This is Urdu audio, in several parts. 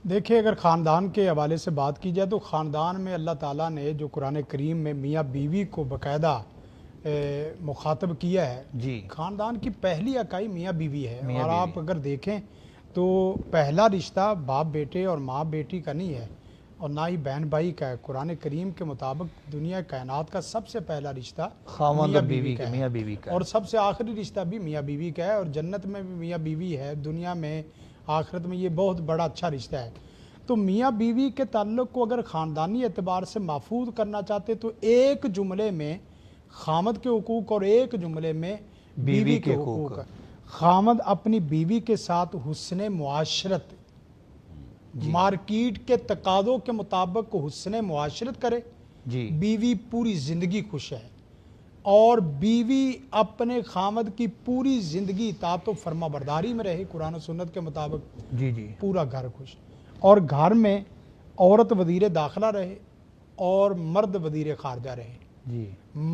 دیکھیں اگر خاندان کے حوالے سے بات کی جائے تو خاندان میں اللہ تعالیٰ نے جو قرآن کریم میں میاں بیوی کو باقاعدہ مخاطب کیا ہے جی خاندان کی پہلی اکائی میاں بیوی ہے میاں اور بیوی آپ اگر دیکھیں تو پہلا رشتہ باپ بیٹے اور ماں بیٹی کا نہیں ہے اور نہ ہی بہن بھائی کا ہے۔ قرآن کریم کے مطابق دنیا کائنات کا سب سے پہلا رشتہ خاوند میاں اور بیوی کا میاں ہے بیوی کا اور سب سے آخری رشتہ بھی میاں بیوی کا ہے اور جنت میں بھی میاں بیوی ہے، دنیا میں آخرت میں یہ بہت بڑا اچھا رشتہ ہے۔ تو میاں بیوی کے تعلق کو اگر خاندانی اعتبار سے محفوظ کرنا چاہتے تو ایک جملے میں خامد کے حقوق اور ایک جملے میں بیوی کے حقوق۔ خامد اپنی بیوی کے ساتھ حسن معاشرت مارکیٹ کے تقاضوں کے مطابق حسن معاشرت کرے، جی بیوی پوری زندگی خوش ہے اور بیوی اپنے خامد کی پوری زندگی اطاعت و فرما برداری میں رہے قرآن و سنت کے مطابق، جی جی پورا گھر خوش اور گھر میں عورت وزیر داخلہ رہے اور مرد وزیر خارجہ رہے۔ جی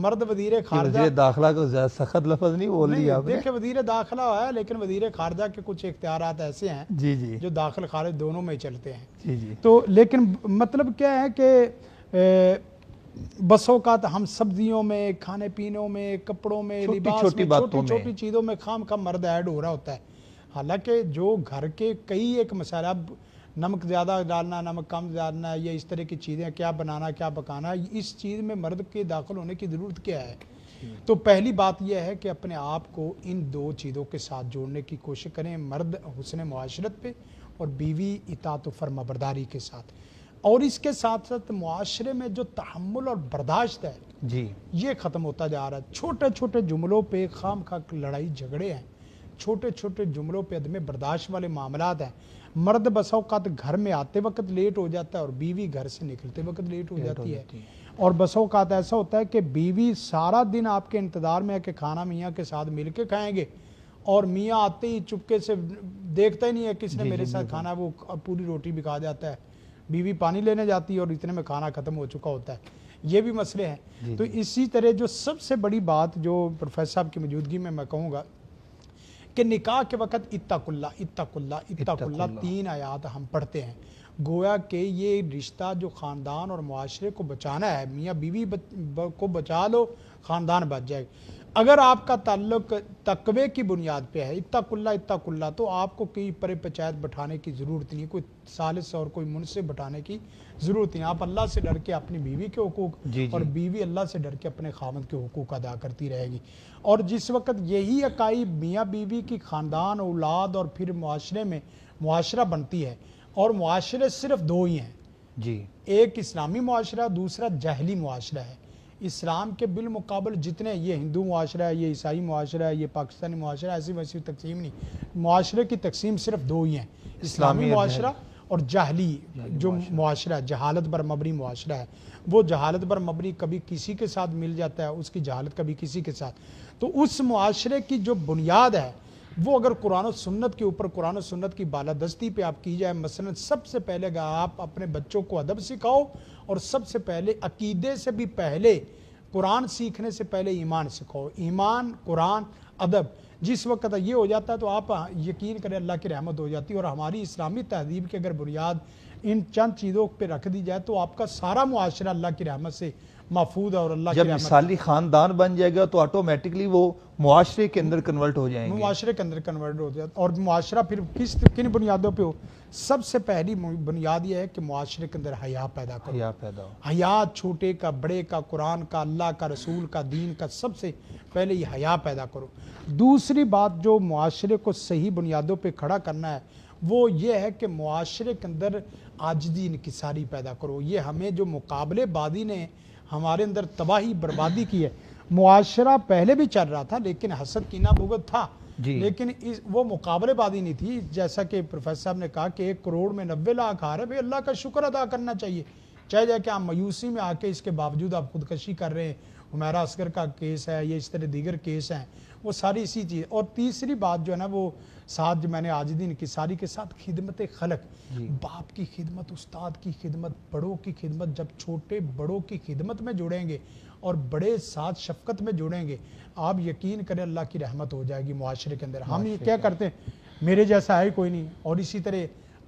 مرد وزیر خارجہ وزیر داخلہ کو زیادہ سخت لفظ نہیں بول لیا آپ نے۔ دیکھیں وزیر داخلہ ہے لیکن وزیر خارجہ کے کچھ اختیارات ایسے ہیں جی جی جو داخل خارج دونوں میں چلتے ہیں۔ جی جی تو لیکن مطلب کیا ہے کہ بس اوقات ہم سبزیوں میں، کھانے پینوں میں، کپڑوں میں، لباس میں، چھوٹی چھوٹی چیزوں میں خام خام مرد ایڈ ہو رہا ہوتا ہے۔ حالانکہ جو گھر کے کئی ایک مسائل، اب نمک زیادہ ڈالنا، نمک کم ڈالنا یا اس طرح کی چیزیں، کیا بنانا کیا پکانا، اس چیز میں مرد کے داخل ہونے کی ضرورت کیا ہے؟ تو پہلی بات یہ ہے کہ اپنے آپ کو ان دو چیزوں کے ساتھ جوڑنے کی کوشش کریں، مرد حسن معاشرت پہ اور بیوی اطاعت و فرما برداری کے ساتھ، اور اس کے ساتھ ساتھ معاشرے میں جو تحمل اور برداشت ہے جی یہ ختم ہوتا جا رہا ہے۔ چھوٹے چھوٹے جملوں پہ خام خواہ لڑائی جھگڑے ہیں، چھوٹے چھوٹے جملوں پہ عدم برداشت والے معاملات ہیں۔ مرد بسا اوقات گھر میں آتے وقت لیٹ ہو جاتا ہے اور بیوی گھر سے نکلتے وقت لیٹ ہو جاتی ہے، اور بسا اوقات ایسا ہوتا ہے کہ بیوی سارا دن آپ کے انتظار میں ہے کہ کھانا میاں کے ساتھ مل کے کھائیں گے اور میاں آتے ہی چپکے سے دیکھتا ہی نہیں ہے کس نے میرے ساتھ کھانا، وہ پوری روٹی بھی کھا جاتا ہے، بیوی پانی لینے جاتی ہے اور اتنے میں کھانا ختم ہو چکا ہوتا ہے۔ یہ بھی مسئلے ہیں۔ تو اسی طرح جو سب سے بڑی بات جو پروفیسر صاحب کی موجودگی میں کہوں گا کہ نکاح کے وقت اتق اللہ اتق اللہ اتق اللہ 3 آیات ہم پڑھتے ہیں، گویا کہ یہ رشتہ جو خاندان اور معاشرے کو بچانا ہے، میاں بیوی کو بچا لو خاندان بچ جائے گا۔ اگر آپ کا تعلق تقوی کی بنیاد پہ ہے، اتق اللہ، تو آپ کو کوئی پرے پنچایت بٹھانے کی ضرورت نہیں، کوئی ثالث اور کوئی منصف بٹھانے کی ضرورت نہیں۔ آپ اللہ سے ڈر کے اپنی بیوی کے حقوق اور بیوی اللہ سے ڈر کے اپنے خاوند کے حقوق ادا کرتی رہے گی۔ اور جس وقت یہی اکائی میاں بیوی کی خاندان، اولاد اور پھر معاشرے میں معاشرہ بنتی ہے، اور معاشرے صرف 2 ہی ہیں، جی ایک اسلامی معاشرہ، دوسرا جاہلی معاشرہ ہے۔ اسلام کے بالمقابل جتنے، یہ ہندو معاشرہ ہے، یہ عیسائی معاشرہ ہے، یہ پاکستانی معاشرہ ہے، ایسی ویسی تقسیم نہیں، معاشرے کی تقسیم صرف 2 ہی ہیں، اسلامی معاشرہ اور جاہلی جو معاشرہ ہے، جہالت پر مبنی معاشرہ ہے۔ وہ جہالت پر مبنی کبھی کسی کے ساتھ مل جاتا ہے، اس کی جہالت کبھی کسی کے ساتھ۔ تو اس معاشرے کی جو بنیاد ہے وہ اگر قرآن و سنت کے اوپر، قرآن و سنت کی بالادستی پہ آپ کی جائے، مثلا سب سے پہلے اگر آپ اپنے بچوں کو ادب سکھاؤ، اور سب سے پہلے عقیدے سے بھی پہلے، قرآن سیکھنے سے پہلے ایمان سکھاؤ، ایمان، قرآن، ادب، جس وقت یہ ہو جاتا ہے تو آپ یقین کریں اللہ کی رحمت ہو جاتی ہے۔ اور ہماری اسلامی تہذیب کی اگر بنیاد ان چند چیزوں پہ رکھ دی جائے تو آپ کا سارا معاشرہ اللہ کی رحمت سے محفوظ ہے، اور اللہ کی جب رحمت مثالی خاندان بن جائے گا تو آٹومیٹکلی وہ معاشرے کے اندر کنورٹ ہو جائیں گے، معاشرے کے اندر کنورٹ ہو جاتا ہے۔ اور معاشرہ پھر کن بنیادوں پہ ہو؟ سب سے پہلی بنیاد یہ ہے کہ معاشرے کے اندر حیا پیدا کرو، حیا پیدا ہو۔ حیا، چھوٹے کا، بڑے کا، قرآن کا، اللہ کا، رسول کا، دین کا، سب سے پہلے یہ حیا پیدا کرو۔ دوسری بات جو معاشرے کو صحیح بنیادوں پہ کھڑا کرنا ہے وہ یہ ہے کہ معاشرے کے اندر عاجزی، انکساری پیدا کرو۔ یہ ہمیں جو مقابلے بازی نے ہمارے اندر تباہی بربادی کی ہے، معاشرہ پہلے بھی چل رہا تھا لیکن حسد کینہ بغض تھا، لیکن وہ مقابلے بازی نہیں تھی۔ جیسا کہ پروفیسر صاحب نے کہا کہ 1 کروڑ میں 90 لاکھ آ رہے، بھئی اللہ کا شکر ادا کرنا چاہیے، چاہے جائے کہ آپ مایوسی میں آ کے اس کے باوجود آپ خودکشی کر رہے ہیں، حمیرہ اصغر کا کیس ہے، یہ اس طرح دیگر کیس ہیں، وہ ساری اسی چیز۔ اور تیسری بات جو ہے نا وہ ساتھ جو میں نے آج دن کی ساری کے ساتھ خدمت خلق، باپ کی خدمت، استاد کی خدمت، بڑوں کی خدمت، جب چھوٹے بڑوں کی خدمت میں جڑیں گے اور بڑے ساتھ شفقت میں جڑیں گے، آپ یقین کریں اللہ کی رحمت ہو جائے گی معاشرے کے اندر۔ ہم یہ کیا کرتے ہیں، میرے جیسا ہے کوئی نہیں، اور اسی طرح